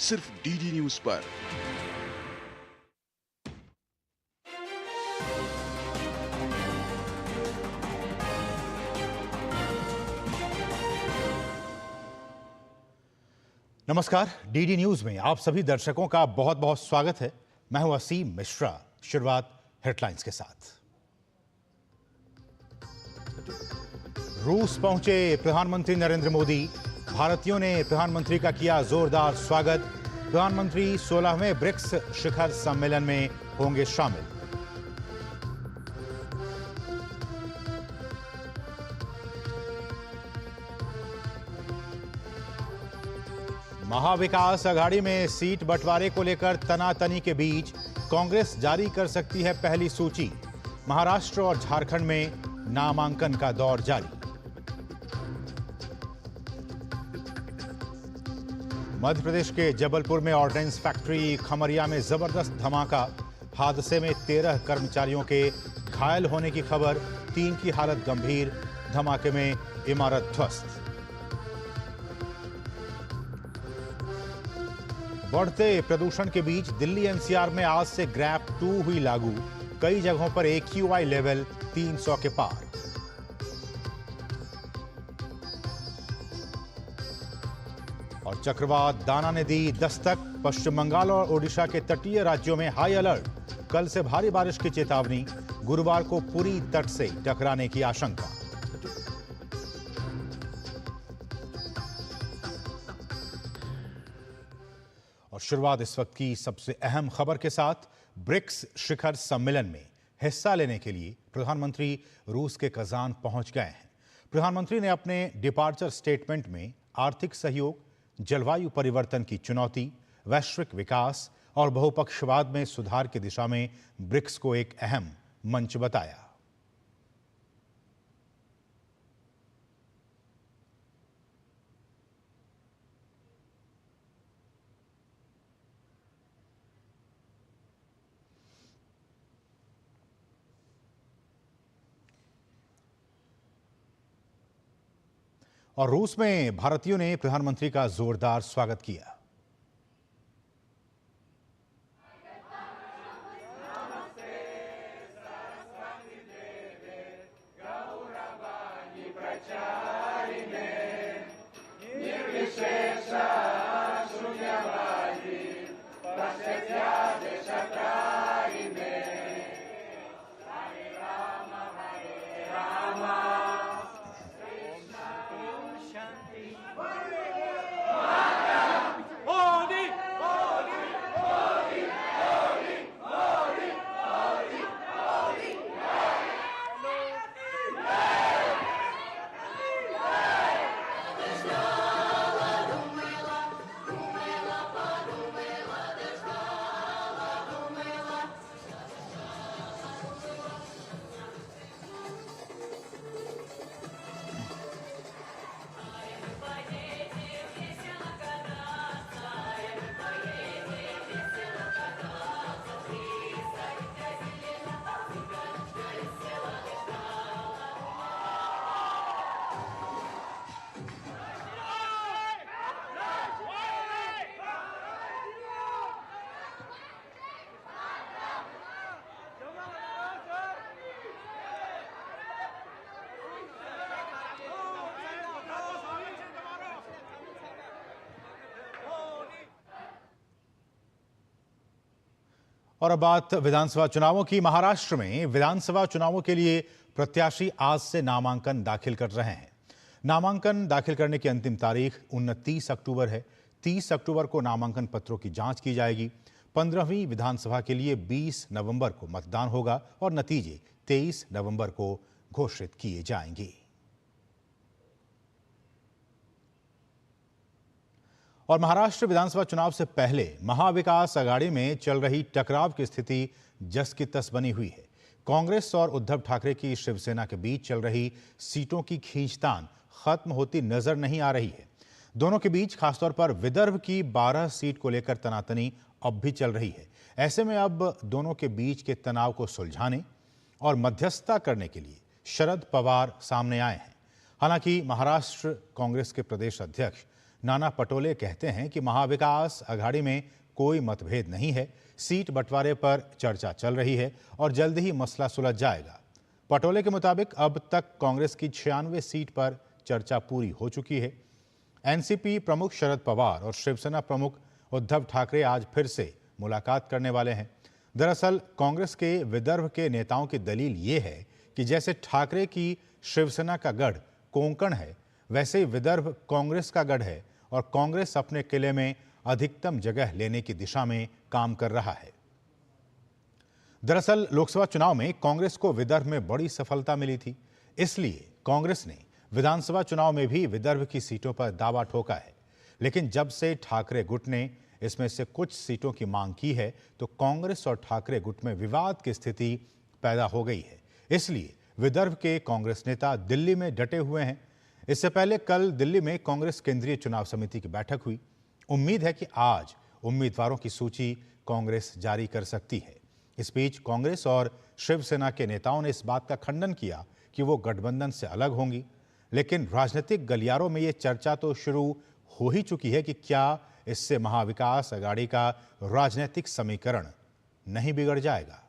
सिर्फ DD news पर। नमस्कार, डीडी न्यूज में आप सभी दर्शकों का बहुत बहुत स्वागत है। मैं हूं असीम मिश्रा। शुरुआत हेडलाइंस के साथ। रूस पहुंचे प्रधानमंत्री नरेंद्र मोदी। भारतीयों ने प्रधानमंत्री का किया जोरदार स्वागत। प्रधानमंत्री 16वें ब्रिक्स शिखर सम्मेलन में होंगे शामिल। महाविकास अघाड़ी में सीट बंटवारे को लेकर तनातनी के बीच कांग्रेस जारी कर सकती है पहली सूची। महाराष्ट्र और झारखंड में नामांकन का दौर जारी। मध्य प्रदेश के जबलपुर में ऑर्डिनेंस फैक्ट्री खमरिया में जबरदस्त धमाका। हादसे में 13 कर्मचारियों के घायल होने की खबर, 3 की हालत गंभीर। धमाके में इमारत ध्वस्त। बढ़ते प्रदूषण के बीच दिल्ली एनसीआर में आज से ग्रैप 2 हुई लागू। कई जगहों पर AQI लेवल 300 के पार। और चक्रवात दाना ने दी दस्तक। पश्चिम बंगाल और ओडिशा के तटीय राज्यों में हाई अलर्ट। कल से भारी बारिश की चेतावनी। गुरुवार को पूरी तट से टकराने की आशंका। और शुरुआत इस वक्त की सबसे अहम खबर के साथ। ब्रिक्स शिखर सम्मेलन में हिस्सा लेने के लिए प्रधानमंत्री रूस के कजान पहुंच गए हैं। प्रधानमंत्री ने अपने डिपार्चर स्टेटमेंट में आर्थिक सहयोग, जलवायु परिवर्तन की चुनौती, वैश्विक विकास और बहुपक्षवाद में सुधार की दिशा में ब्रिक्स को एक अहम मंच बताया। और रूस में भारतीयों ने प्रधानमंत्री का जोरदार स्वागत किया। और अब बात विधानसभा चुनावों की। महाराष्ट्र में विधानसभा चुनावों के लिए प्रत्याशी आज से नामांकन दाखिल कर रहे हैं। नामांकन दाखिल करने की अंतिम तारीख 29 अक्टूबर है। 30 अक्टूबर को नामांकन पत्रों की जांच की जाएगी। 15वीं विधानसभा के लिए 20 नवंबर को मतदान होगा और नतीजे 23 नवंबर को घोषित किए जाएंगे। और महाराष्ट्र विधानसभा चुनाव से पहले महाविकास अघाड़ी में चल रही टकराव की स्थिति जस की तस बनी हुई है। कांग्रेस और उद्धव ठाकरे की शिवसेना के बीच चल रही सीटों की खींचतान खत्म होती नजर नहीं आ रही है। दोनों के बीच खासतौर पर विदर्भ की 12 सीट को लेकर तनातनी अब भी चल रही है। ऐसे में अब दोनों के बीच के तनाव को सुलझाने और मध्यस्थता करने के लिए शरद पवार सामने आए हैं। हालांकि महाराष्ट्र कांग्रेस के प्रदेश अध्यक्ष नाना पटोले कहते हैं कि महाविकास अघाड़ी में कोई मतभेद नहीं है, सीट बंटवारे पर चर्चा चल रही है और जल्द ही मसला सुलझ जाएगा। पटोले के मुताबिक अब तक कांग्रेस की 96 सीट पर चर्चा पूरी हो चुकी है। एनसीपी प्रमुख शरद पवार और शिवसेना प्रमुख उद्धव ठाकरे आज फिर से मुलाकात करने वाले हैं। दरअसल कांग्रेस के विदर्भ के नेताओं की दलील ये है कि जैसे ठाकरे की शिवसेना का गढ़ कोंकण है, वैसे ही विदर्भ कांग्रेस का गढ़ है और कांग्रेस अपने किले में अधिकतम जगह लेने की दिशा में काम कर रहा है। दरअसल लोकसभा चुनाव में कांग्रेस को विदर्भ में बड़ी सफलता मिली थी, इसलिए कांग्रेस ने विधानसभा चुनाव में भी विदर्भ की सीटों पर दावा ठोका है। लेकिन जब से ठाकरे गुट ने इसमें से कुछ सीटों की मांग की है, तो कांग्रेस और ठाकरे गुट में विवाद की स्थिति पैदा हो गई है। इसलिए विदर्भ के कांग्रेस नेता दिल्ली में डटे हुए हैं। इससे पहले कल दिल्ली में कांग्रेस केंद्रीय चुनाव समिति की बैठक हुई। उम्मीद है कि आज उम्मीदवारों की सूची कांग्रेस जारी कर सकती है। इस बीच कांग्रेस और शिवसेना के नेताओं ने इस बात का खंडन किया कि वो गठबंधन से अलग होंगी, लेकिन राजनीतिक गलियारों में ये चर्चा तो शुरू हो ही चुकी है कि क्या इससे महाविकास अघाड़ी का राजनीतिक समीकरण नहीं बिगड़ जाएगा।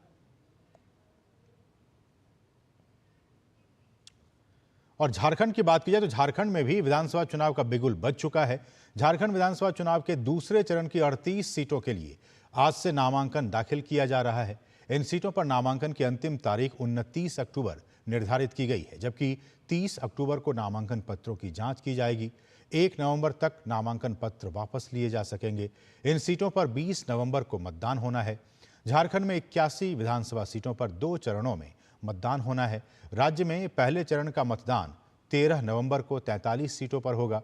और झारखंड की बात की जाए तो झारखंड में भी विधानसभा चुनाव का बिगुल बज चुका है। झारखंड विधानसभा चुनाव के दूसरे चरण की 38 सीटों के लिए आज से नामांकन दाखिल किया जा रहा है। इन सीटों पर नामांकन की अंतिम तारीख 29 अक्टूबर निर्धारित की गई है, जबकि 30 अक्टूबर को नामांकन पत्रों की जांच की जाएगी। 1 नवंबर तक नामांकन पत्र वापस लिए जा सकेंगे। इन सीटों पर 20 नवंबर को मतदान होना है। झारखंड में 81 विधानसभा सीटों पर 2 चरणों में मतदान होना है। राज्य में पहले चरण का मतदान 13 नवंबर को 43 सीटों पर होगा।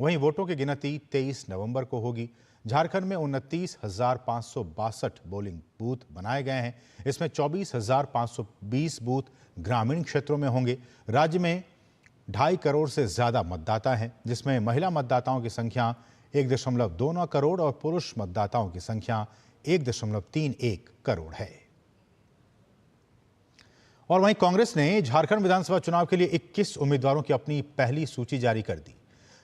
वहीं वोटों की गिनती 23 नवंबर को होगी। झारखंड में 29,562 पोलिंग बूथ बनाए गए हैं। इसमें 24,520 बूथ ग्रामीण क्षेत्रों में होंगे। राज्य में 2.5 करोड़ से ज्यादा मतदाता हैं, जिसमें महिला मतदाताओं की संख्या 1.29 करोड़ और पुरुष मतदाताओं की संख्या 1.31 करोड़ है। और वहीं कांग्रेस ने झारखंड विधानसभा चुनाव के लिए 21 उम्मीदवारों की अपनी पहली सूची जारी कर दी।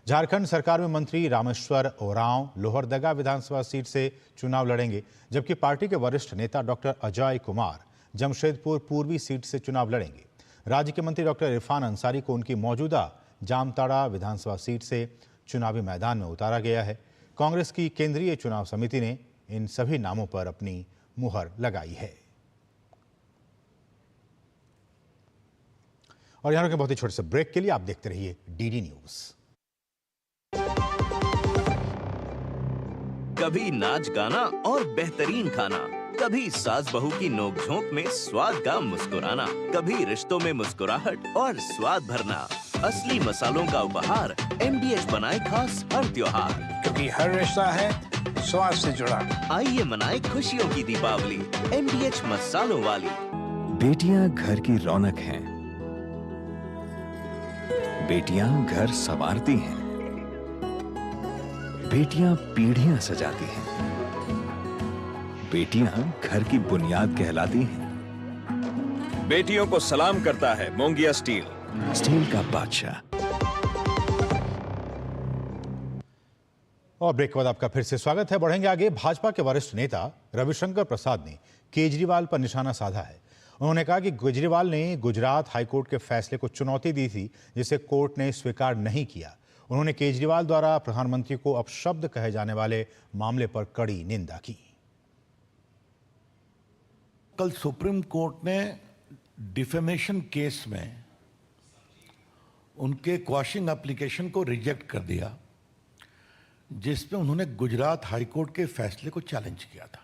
झारखंड सरकार में मंत्री रामेश्वर ओरांव लोहरदगा विधानसभा सीट से चुनाव लड़ेंगे, जबकि पार्टी के वरिष्ठ नेता डॉक्टर अजय कुमार जमशेदपुर पूर्वी सीट से चुनाव लड़ेंगे। राज्य के मंत्री डॉक्टर इरफान अंसारी को उनकी मौजूदा जामताड़ा विधानसभा सीट से चुनावी मैदान में उतारा गया है। कांग्रेस की केंद्रीय चुनाव समिति ने इन सभी नामों पर अपनी मुहर लगाई है। और यहां के बहुत ही छोटे से ब्रेक के लिए आप देखते रहिए डीडी न्यूज। कभी नाच गाना और बेहतरीन खाना, कभी सास बहू की नोक-झोंक में स्वाद का मुस्कुराना, कभी रिश्तों में मुस्कुराहट और स्वाद भरना। असली मसालों का उपहार MDH बनाए खास हर त्योहार, क्योंकि हर रिश्ता है स्वाद से जुड़ा। आइए मनाए खुशियों की दीपावली MDH मसालों वाली। बेटियां घर की रौनक हैं। बेटियां घर संवारती हैं। बेटियां पीढ़ियां सजाती हैं। बेटियां घर की बुनियाद कहलाती हैं। बेटियों को सलाम करता है मोंगिया स्टील, स्टील का बादशाह। और ब्रेक के बाद आपका फिर से स्वागत है। बढ़ेंगे आगे। भाजपा के वरिष्ठ नेता रविशंकर प्रसाद ने केजरीवाल पर निशाना साधा है। उन्होंने कहा कि केजरीवाल ने गुजरात हाईकोर्ट के फैसले को चुनौती दी थी, जिसे कोर्ट ने स्वीकार नहीं किया। उन्होंने केजरीवाल द्वारा प्रधानमंत्री को अपशब्द कहे जाने वाले मामले पर कड़ी निंदा की। कल सुप्रीम कोर्ट ने डिफेमेशन केस में उनके क्वाशिंग एप्लीकेशन को रिजेक्ट कर दिया, जिसमें उन्होंने गुजरात हाईकोर्ट के फैसले को चैलेंज किया था।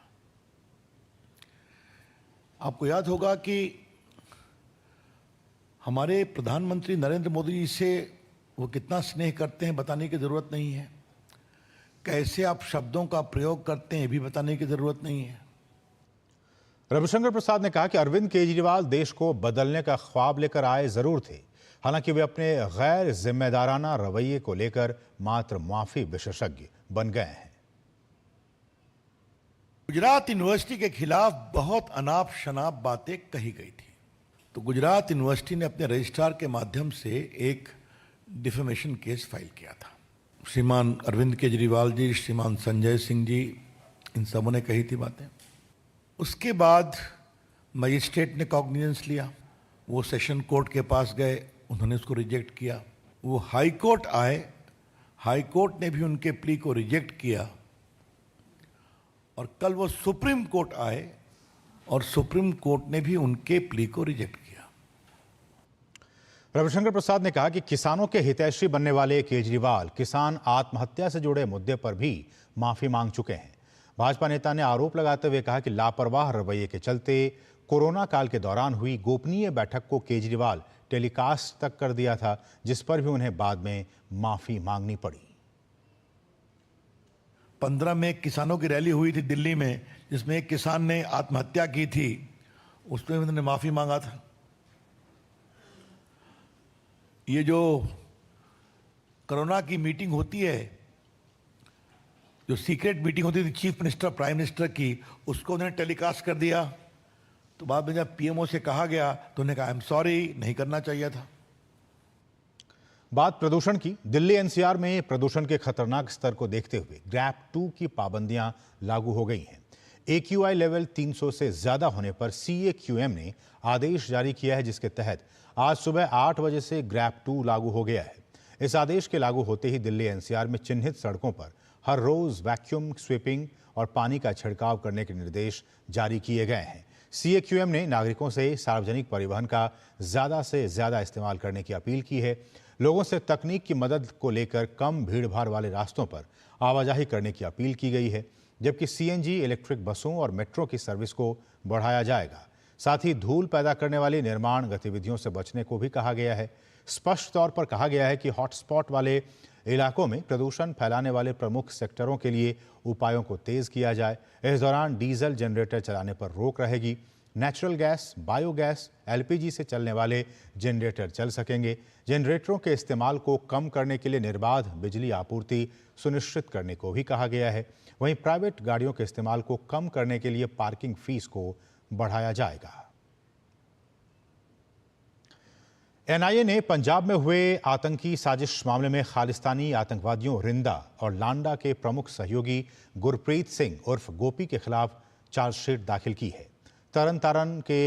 आपको याद होगा कि हमारे प्रधानमंत्री नरेंद्र मोदी जी से वो कितना स्नेह करते हैं बताने की ज़रूरत नहीं है। कैसे आप शब्दों का प्रयोग करते हैं भी बताने की ज़रूरत नहीं है। रविशंकर प्रसाद ने कहा कि अरविंद केजरीवाल देश को बदलने का ख्वाब लेकर आए जरूर थे, हालांकि वे अपने गैर जिम्मेदाराना रवैये को लेकर मात्र माफी विशेषज्ञ बन गए हैं। गुजरात यूनिवर्सिटी के खिलाफ बहुत अनाप शनाप बातें कही गई थी, तो गुजरात यूनिवर्सिटी ने अपने रजिस्ट्रार के माध्यम से एक डिफेमेशन केस फाइल किया था। श्रीमान अरविंद केजरीवाल जी, श्रीमान संजय सिंह जी, इन सबों ने कही थी बातें। उसके बाद मजिस्ट्रेट ने कॉग्निजेंस लिया, वो सेशन कोर्ट के पास गए, उन्होंने उसको रिजेक्ट किया। वो हाई कोर्ट आए, हाई कोर्ट ने भी उनके प्ली को रिजेक्ट किया, और कल वो सुप्रीम कोर्ट आए और सुप्रीम कोर्ट ने भी उनके प्ली को रिजेक्ट किया। रविशंकर प्रसाद ने कहा कि किसानों के हितैषी बनने वाले केजरीवाल किसान आत्महत्या से जुड़े मुद्दे पर भी माफी मांग चुके हैं। भाजपा नेता ने आरोप लगाते हुए कहा कि लापरवाह रवैये के चलते कोरोना काल के दौरान हुई गोपनीय बैठक को केजरीवाल टेलीकास्ट तक कर दिया था, जिस पर भी उन्हें बाद में माफी मांगनी पड़ी। 15 में किसानों की रैली हुई थी दिल्ली में, जिसमें एक किसान ने आत्महत्या की थी, उसमें उन्होंने माफी मांगा था। ये जो कोरोना की मीटिंग होती है, जो सीक्रेट मीटिंग होती थी चीफ मिनिस्टर प्राइम मिनिस्टर की, उसको उन्होंने टेलीकास्ट कर दिया। तो बाद में जब पीएमओ से कहा गया तो उन्होंने कहा आई एम सॉरी, नहीं करना चाहिए था। बात प्रदूषण की। दिल्ली एनसीआर में प्रदूषण के खतरनाक स्तर को देखते हुए ग्रैप 2 की पाबंदियां लागू हो गई हैं। AQI लेवल 300 से ज्यादा होने पर CAQM ने आदेश जारी किया है, जिसके तहत आज सुबह 8 बजे से ग्रैप 2 लागू हो गया है। इस आदेश के लागू होते ही दिल्ली एनसीआर में चिन्हित सड़कों पर हर रोज वैक्यूम स्वीपिंग और पानी का छिड़काव करने के निर्देश जारी किए गए हैं। CAQM ने नागरिकों से सार्वजनिक परिवहन का ज्यादा से ज्यादा इस्तेमाल करने की अपील की है। लोगों से तकनीक की मदद को लेकर कम भीड़भाड़ वाले रास्तों पर आवाजाही करने की अपील की गई है, जबकि CNG इलेक्ट्रिक बसों और मेट्रो की सर्विस को बढ़ाया जाएगा। साथ ही धूल पैदा करने वाली निर्माण गतिविधियों से बचने को भी कहा गया है। स्पष्ट तौर पर कहा गया है कि हॉटस्पॉट वाले इलाकों में प्रदूषण फैलाने वाले प्रमुख सेक्टरों के लिए उपायों को तेज किया जाए। इस दौरान डीजल जनरेटर चलाने पर रोक रहेगी। नेचुरल गैस, बायोगैस, LPG से चलने वाले जनरेटर चल सकेंगे। जनरेटरों के इस्तेमाल को कम करने के लिए निर्बाध बिजली आपूर्ति सुनिश्चित करने को भी कहा गया है। वहीं प्राइवेट गाड़ियों के इस्तेमाल को कम करने के लिए पार्किंग फीस को बढ़ाया जाएगा। NIA ने पंजाब में हुए आतंकी साजिश मामले में खालिस्तानी आतंकवादियों रिंदा और लांडा के प्रमुख सहयोगी गुरप्रीत सिंह उर्फ गोपी के खिलाफ चार्जशीट दाखिल की है। तरन तारण के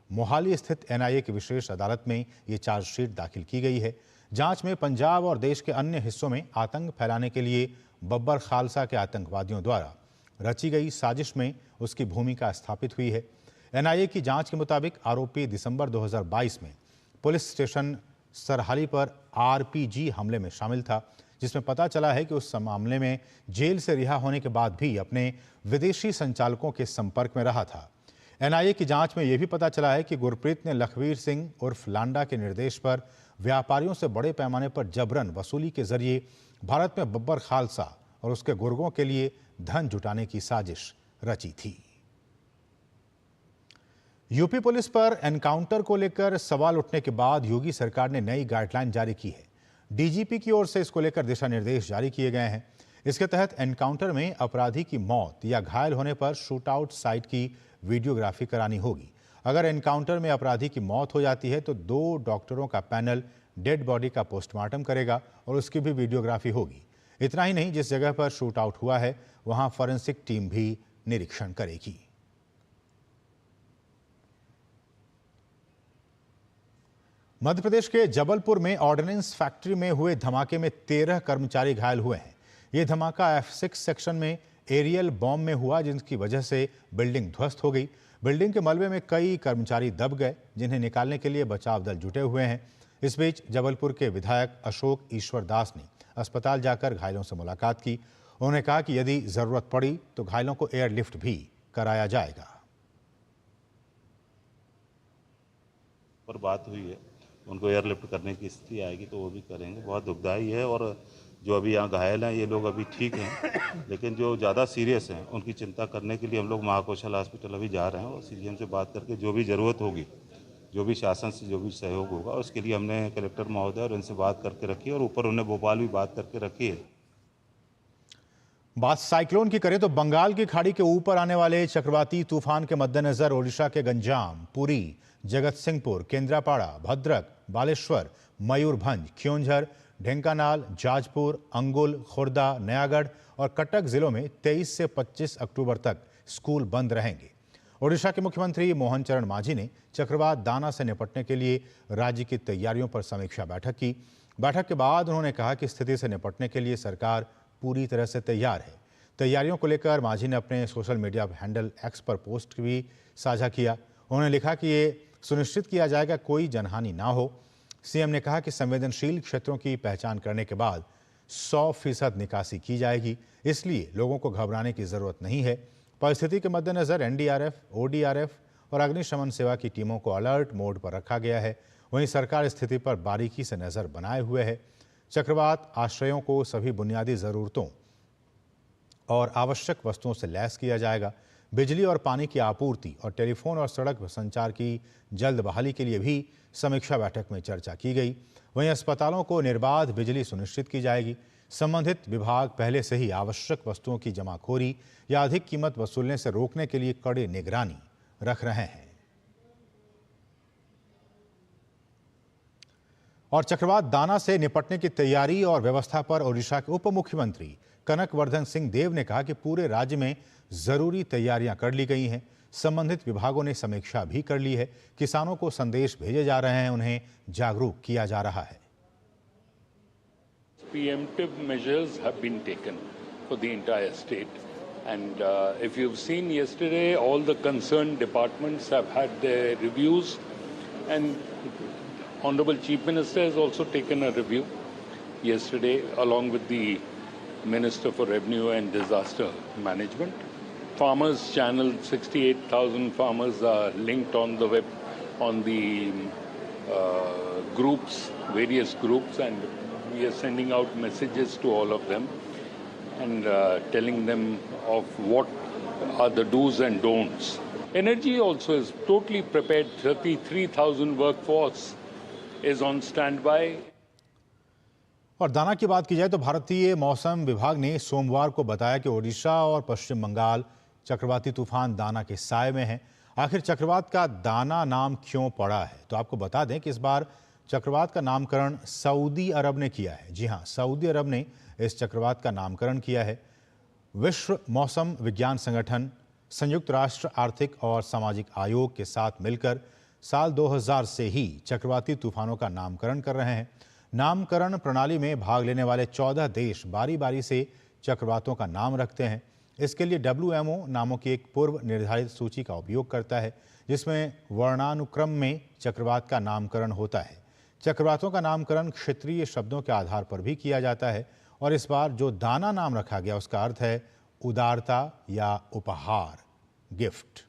मोहाली स्थित NIA की विशेष अदालत में ये चार्जशीट दाखिल की गई है। जांच में पंजाब और देश के अन्य हिस्सों में आतंक फैलाने के लिए बब्बर खालसा के आतंकवादियों द्वारा रची गई साजिश में उसकी भूमिका स्थापित हुई है। NIA की जांच के मुताबिक आरोपी दिसंबर 2022 में पुलिस स्टेशन सरहाली पर RPG हमले में शामिल था, जिसमें पता चला है कि उस मामले में जेल से रिहा होने के बाद भी अपने विदेशी संचालकों के संपर्क में रहा था। NIA की जांच में यह भी पता चला है कि गुरप्रीत ने लखवीर सिंह उर्फ लांडा के निर्देश पर व्यापारियों से बड़े पैमाने पर जबरन वसूली के जरिए भारत में बब्बर खालसा और उसके गुर्गों के लिए धन जुटाने की साजिश रची थी। यूपी पुलिस पर एनकाउंटर को लेकर सवाल उठने के बाद योगी सरकार ने नई गाइडलाइन जारी की है। DGP की ओर से इसको लेकर दिशा निर्देश जारी किए गए हैं। इसके तहत एनकाउंटर में अपराधी की मौत या घायल होने पर शूट आउट साइट की वीडियोग्राफी करानी होगी। अगर एनकाउंटर में अपराधी की मौत हो जाती है तो 2 डॉक्टरों का पैनल डेड बॉडी का पोस्टमार्टम करेगा और उसकी भी वीडियोग्राफी होगी। इतना ही नहीं, जिस जगह पर शूट आउट हुआ है वहां फॉरेंसिक टीम भी निरीक्षण करेगी। मध्य प्रदेश के जबलपुर में ऑर्डिनेंस फैक्ट्री में हुए धमाके में 13 कर्मचारी घायल हुए हैं। यह धमाका F6 सेक्शन में एरियल बॉम्ब में हुआ, जिसकी वजह से बिल्डिंग ध्वस्त हो गई। बिल्डिंग के मलबे में कई कर्मचारी दब गए, जिन्हें निकालने के लिए बचाव दल जुटे हुए हैं। इस बीच जबलपुर के विधायक अशोक ईश्वर दास ने अस्पताल जाकर घायलों से मुलाकात की। उन्होंने कहा कि यदि जरूरत पड़ी तो घायलों को एयरलिफ्ट भी कराया जाएगा। पर बात हुई है, उनको एयरलिफ्ट करने की स्थिति आएगी तो वो भी करेंगे। बहुत दुखदाई है, और जो अभी यहाँ घायल हैं ये लोग अभी ठीक हैं, लेकिन जो ज़्यादा सीरियस हैं उनकी चिंता करने के लिए हम लोग महाकौशल हॉस्पिटल अभी जा रहे हैं, और CGM से बात करके जो भी ज़रूरत होगी, जो भी शासन से जो भी सहयोग होगा, उसके लिए हमने कलेक्टर महोदय और इनसे बात करके रखी है, और ऊपर उन्हें भोपाल भी बात करके रखी है। बात साइक्लोन की करें तो बंगाल की खाड़ी के ऊपर आने वाले चक्रवाती तूफान के मद्देनजर ओडिशा के गंजाम, पुरी, जगतसिंहपुर, केंद्रापाड़ा, भद्रक, बालेश्वर, मयूरभंज, क्योंझर, ढेंकानाल, जाजपुर, अंगुल, खुर्दा, नयागढ़ और कटक जिलों में 23 से 25 अक्टूबर तक स्कूल बंद रहेंगे। ओडिशा के मुख्यमंत्री मोहन चरण मांझी ने चक्रवात दाना से निपटने के लिए राज्य की तैयारियों पर समीक्षा बैठक की। बैठक के बाद उन्होंने कहा कि स्थिति से निपटने के लिए सरकार पूरी तरह से तैयार है। तैयारियों को लेकर मांझी ने अपने सोशल मीडिया हैंडल एक्स पर पोस्ट भी साझा किया। उन्होंने लिखा कि ये सुनिश्चित किया जाएगा कोई जनहानि ना हो। सीएम ने कहा कि संवेदनशील क्षेत्रों की पहचान करने के बाद 100% निकासी की जाएगी, इसलिए लोगों को घबराने की जरूरत नहीं है। परिस्थिति के मद्देनजर एनडीआरएफ, ओडीआरएफ और अग्निशमन सेवा की टीमों को अलर्ट मोड पर रखा गया है। वहीं सरकार स्थिति पर बारीकी से नजर बनाए हुए है। चक्रवात आश्रयों को सभी बुनियादी जरूरतों और आवश्यक वस्तुओं से लैस किया जाएगा। बिजली और पानी की आपूर्ति और टेलीफोन और सड़क संचार की जल्द बहाली के लिए भी समीक्षा बैठक में चर्चा की गई। वहीं अस्पतालों को निर्बाध बिजली सुनिश्चित की जाएगी। संबंधित विभाग पहले से ही आवश्यक वस्तुओं की जमाखोरी या अधिक कीमत वसूलने से रोकने के लिए कड़ी निगरानी रख रहे हैं। और चक्रवात दाना से निपटने की तैयारी और व्यवस्था पर ओडिशा के उप मुख्यमंत्री कनकवर्धन सिंह देव ने कहा कि पूरे राज्य में जरूरी तैयारियां कर ली गई हैं। संबंधित विभागों ने समीक्षा भी कर ली है। किसानों को संदेश भेजे जा रहे हैं, उन्हें जागरूक किया जा रहा है। Preemptive measures have been taken for the entire state, and if you've seen yesterday, all the concerned departments have had their reviews, and Honorable Chief Minister has also taken a review yesterday along with the Minister for Revenue and Disaster Management. Farmers channel, 68,000 farmers are linked on the web, on the groups, various groups, and we are sending out messages to all of them and telling them of what are the do's and don'ts. Energy also is totally prepared. 33,000 workforce is on standby. और दाना की बात की जाए तो भारतीय मौसम विभाग ने सोमवार को बताया कि ओडिशा और पश्चिम बंगाल चक्रवाती तूफान दाना के साए में है। आखिर चक्रवात का दाना नाम क्यों पड़ा है, तो आपको बता दें कि इस बार चक्रवात का नामकरण सऊदी अरब ने किया है। जी हां, सऊदी अरब ने इस चक्रवात का नामकरण किया है। विश्व मौसम विज्ञान संगठन, संयुक्त राष्ट्र आर्थिक और सामाजिक आयोग के साथ मिलकर साल 2000 से ही चक्रवाती तूफानों का नामकरण कर रहे हैं। नामकरण प्रणाली में भाग लेने वाले 14 देश बारी बारी से चक्रवातों का नाम रखते हैं। इसके लिए WMO नामों की एक पूर्व निर्धारित सूची का उपयोग करता है, जिसमें वर्णानुक्रम में चक्रवात का नामकरण होता है। चक्रवातों का नामकरण क्षेत्रीय शब्दों के आधार पर भी किया जाता है और इस बार जो दाना नाम रखा गया उसका अर्थ है उदारता या उपहार, गिफ्ट।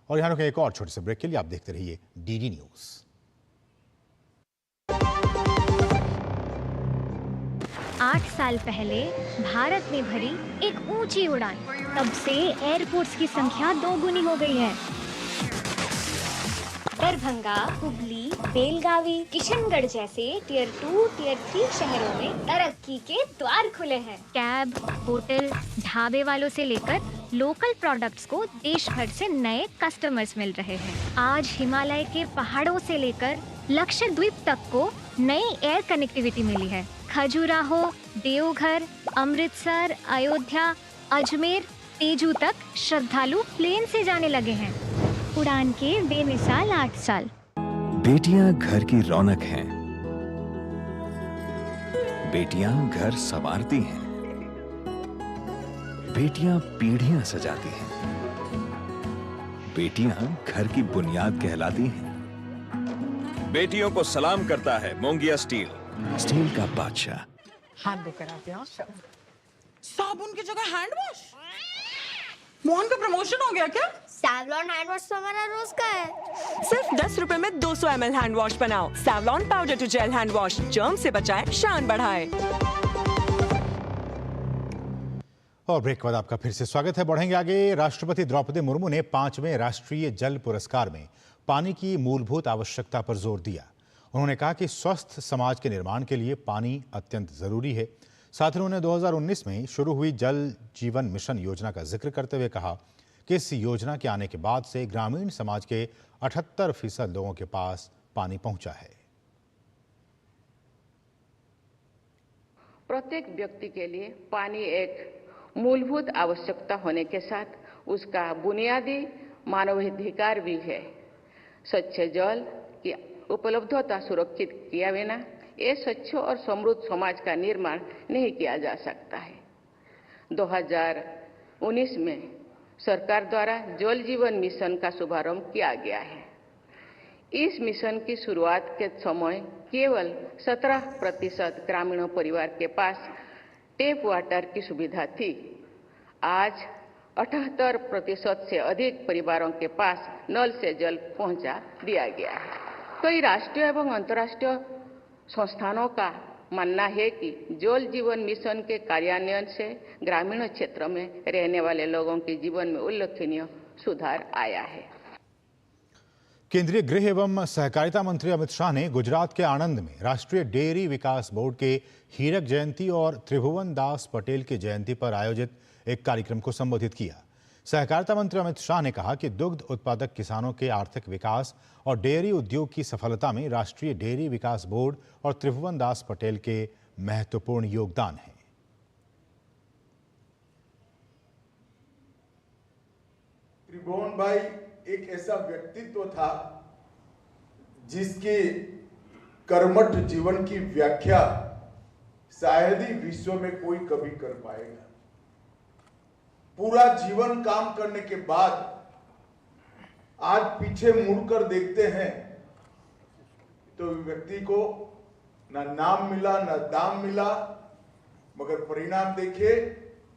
और यहां रुके एक और छोटे से ब्रेक के लिए। आप देखते रहिए DD न्यूज। 8 साल पहले भारत ने भरी एक ऊंची उड़ान, तब से एयरपोर्ट्स की संख्या 2 गुनी हो गई है। दरभंगा, हुबली, बेलगावी, किशनगढ़ जैसे टियर 2, टियर 3 शहरों में तरक्की के द्वार खुले हैं। कैब, होटल, ढाबे वालों से लेकर लोकल प्रोडक्ट्स को देश भर से नए कस्टमर्स मिल रहे हैं। आज हिमालय के पहाड़ों से लेकर लक्षद्वीप तक को नई एयर कनेक्टिविटी मिली है। खजुराहो, देवघर, अमृतसर, अयोध्या, अजमेर, तेजू तक श्रद्धालु प्लेन से जाने लगे हैं। उड़ान के बेमिसाल 8 साल। बेटियां घर की रौनक हैं। बेटियां घर संवारती हैं। बेटियां पीढ़ियां सजाती हैं। बेटियां घर की बुनियाद कहलाती हैं। बेटियों को सलाम करता है मोंगिया स्टील, स्टील का बादशाह। हाथ धोकर आते हैं। साबुन की जगह हैंड वॉश। मोहन का प्रमोशन हो गया क्या? सैवलॉन हैंड वॉश तो हमारा रोज का है। सिर्फ 10 रुपए में 200 ml हैंड वॉश बनाओ। Savlon powder to gel hand wash, germ से बचाए, शान बढ़ाए। और ब्रेक के बाद आपका फिर से स्वागत है। बढ़ेंगे आगे। राष्ट्रपति द्रौपदी मुर्मू ने 5वें राष्ट्रीय जल पुरस्कार में पानी की मूलभूत आवश्यकता पर जोर दिया। उन्होंने कहा कि स्वस्थ समाज के निर्माण के लिए पानी अत्यंत जरूरी है। साथ ही उन्होंने 2019 में शुरू हुई जल जीवन मिशन योजना का जिक्र करते हुए कहा कि इस योजना के आने के बाद से ग्रामीण समाज के 78% लोगों के पास पानी पहुंचा है। प्रत्येक व्यक्ति के लिए पानी एक मूलभूत आवश्यकता होने के साथ उसका बुनियादी मानवाधिकार भी है। स्वच्छ जल की उपलब्धता सुरक्षित किया बिना ये स्वच्छ और समृद्ध समाज का निर्माण नहीं किया जा सकता है। 2019 में सरकार द्वारा जल जीवन मिशन का शुभारंभ किया गया है। इस मिशन की शुरुआत के समय केवल 17% ग्रामीण परिवार के पास टैप वाटर की सुविधा थी। आज 78% से अधिक परिवारों के पास नल से जल पहुंचा दिया गया है। कई राष्ट्रीय एवं अंतर्राष्ट्रीय संस्थानों का मानना है कि जल जीवन मिशन के कार्यान्वयन से ग्रामीण क्षेत्र में रहने वाले लोगों के जीवन में उल्लेखनीय सुधार आया है। केंद्रीय गृह एवं सहकारिता मंत्री अमित शाह ने गुजरात के आणंद में राष्ट्रीय डेयरी विकास बोर्ड के हीरक जयंती और त्रिभुवन दास पटेल की जयंती पर आयोजित एक कार्यक्रम को संबोधित किया। सहकारिता मंत्री अमित शाह ने कहा कि दुग्ध उत्पादक किसानों के आर्थिक विकास और डेयरी उद्योग की सफलता में राष्ट्रीय डेयरी विकास बोर्ड और त्रिभुवन दास पटेल के महत्वपूर्ण योगदान है। त्रिभुवन भाई एक ऐसा व्यक्तित्व था जिसके कर्मठ जीवन की व्याख्या शायद ही विश्व में कोई कभी कर पाएगा। पूरा जीवन काम करने के बाद आज पीछे मुड़कर देखते हैं तो व्यक्ति को ना नाम मिला ना दाम मिला, मगर परिणाम देखिए,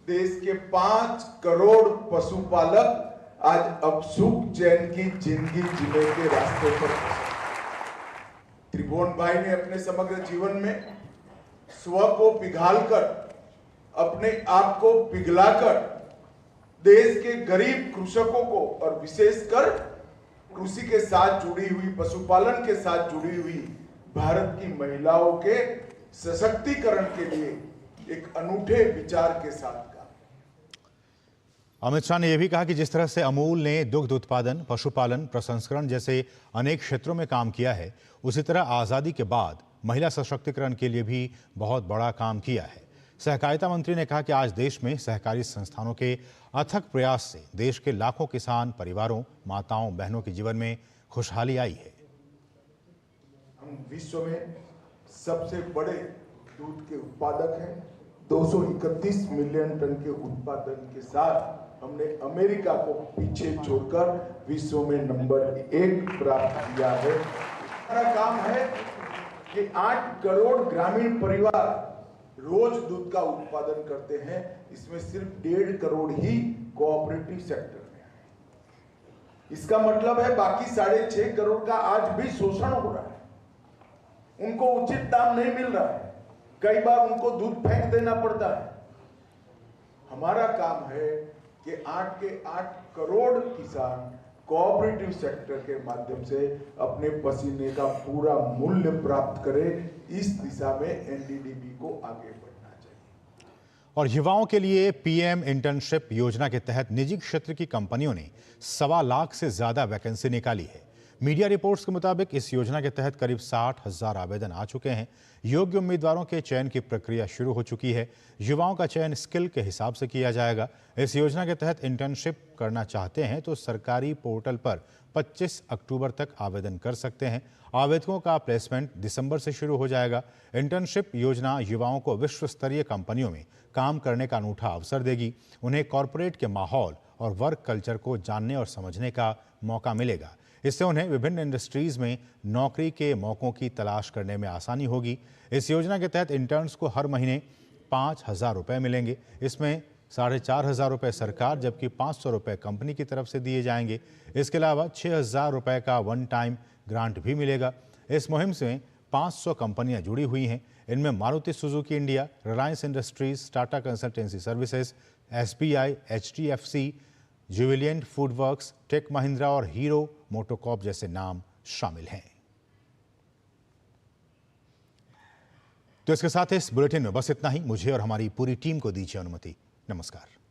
देश के 5 करोड़ पशुपालक आज अब सुख चैन की जिंदगी जीने के रास्ते पर। त्रिभुवन भाई ने अपने समग्र जीवन में स्व को पिघालकर, अपने आप को पिघलाकर देश के गरीब कृषकों को और विशेषकर कृषि के साथ जुड़ी हुई, पशुपालन के साथ जुड़ी हुई भारत की महिलाओं के सशक्तिकरण के लिए एक अनूठे विचार के साथ। अमित शाह ने यह भी कहा कि जिस तरह से अमूल ने दुग्ध उत्पादन, पशुपालन, प्रसंस्करण जैसे अनेक क्षेत्रों में काम किया है, उसी तरह आज़ादी के बाद महिला सशक्तिकरण के लिए भी बहुत बड़ा काम किया है। सहकारिता मंत्री ने कहा कि आज देश में सहकारी संस्थानों के अथक प्रयास से देश के लाखों किसान परिवारों, माताओं, बहनों के जीवन में खुशहाली आई है। हम विश्व में सबसे बड़े दूध के उत्पादक हैं। 231 मिलियन टन के उत्पादन के साथ हमने अमेरिका को पीछे छोड़कर विश्व में नंबर 1 प्राप्त किया है। हमारा काम है कि 8 करोड़ ग्रामीण परिवार रोज दूध का उत्पादन करते हैं। इसमें सिर्फ 1.5 करोड़ ही कोऑपरेटिव सेक्टर में है। इसका मतलब है बाकी 6.5 करोड़ का आज भी शोषण हो रहा है। उनको उचित दाम नहीं मिल रहा है, कई बार उनको दूध फेंक देना पड़ता है। हमारा काम है कि 8 के 8 करोड़ किसान कोऑपरेटिव सेक्टर के माध्यम से अपने पसीने का पूरा मूल्य प्राप्त करें। इस दिशा में एनडीडीबी को आगे बढ़ना चाहिए। और युवाओं के लिए पीएम इंटर्नशिप योजना के तहत निजी क्षेत्र की कंपनियों ने 1.25 लाख से ज्यादा वैकेंसी निकाली है। मीडिया रिपोर्ट्स के मुताबिक इस योजना के तहत करीब 60,000 आवेदन आ चुके हैं। योग्य उम्मीदवारों के चयन की प्रक्रिया शुरू हो चुकी है। युवाओं का चयन स्किल के हिसाब से किया जाएगा। इस योजना के तहत इंटर्नशिप करना चाहते हैं तो सरकारी पोर्टल पर 25 अक्टूबर तक आवेदन कर सकते हैं। आवेदकों का प्लेसमेंट दिसंबर से शुरू हो जाएगा। इंटर्नशिप योजना युवाओं को विश्व स्तरीय कंपनियों में काम करने का अनूठा अवसर देगी। उन्हें कॉरपोरेट के माहौल और वर्क कल्चर को जानने और समझने का मौका मिलेगा। इससे उन्हें विभिन्न इंडस्ट्रीज में नौकरी के मौकों की तलाश करने में आसानी होगी। इस योजना के तहत इंटर्न्स को हर महीने 5,000 रुपये मिलेंगे। इसमें 4,500 रुपये सरकार जबकि 500 रुपये कंपनी की तरफ से दिए जाएंगे। इसके अलावा 6,000 रुपये का वन टाइम ग्रांट भी मिलेगा। इस मुहिम से 500 कंपनियां जुड़ी हुई हैं। इनमें Maruti Suzuki India, Reliance Industries, Tata Consultancy Services, SBI, HDFC, Jubilant FoodWorks, Tech Mahindra और हीरो मोटोकॉर्प जैसे नाम शामिल हैं। तो इसके साथ इस बुलेटिन में बस इतना ही। मुझे और हमारी पूरी टीम को दीजिए अनुमति। नमस्कार।